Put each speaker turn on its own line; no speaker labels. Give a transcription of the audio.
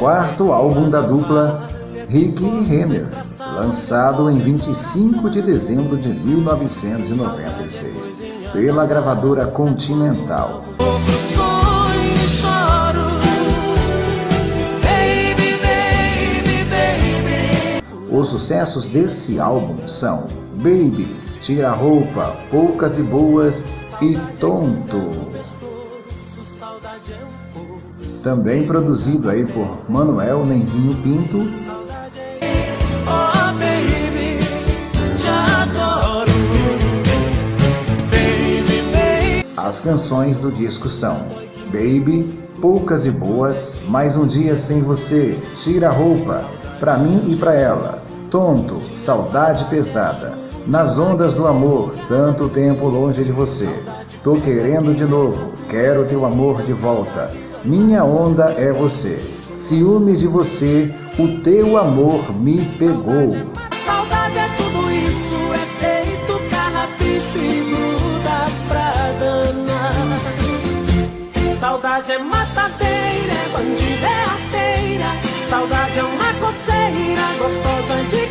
quarto álbum da dupla Rick e Renner, lançado em 25 de dezembro de 1996, pela gravadora Continental. Os sucessos desse álbum são Baby, Tira a Roupa, Poucas e Boas e Tonto. Também produzido aí por Manuel Nenzinho Pinto. As canções do disco são Baby, Poucas e Boas, Mais um Dia Sem Você, Tira a Roupa, Pra Mim e Pra Ela, Tonto, Saudade Pesada, Nas Ondas do Amor, Tanto Tempo Longe de Você, Tô Querendo de Novo, Quero Teu Amor de Volta, Minha Onda é Você, Ciúme de Você, O Teu Amor Me Pegou.
Saudade é tudo isso, é feito carrapicho e gruda pra danar. Saudade é matadeira, é bandida, é arteira. Saudade é uma coceira gostosa de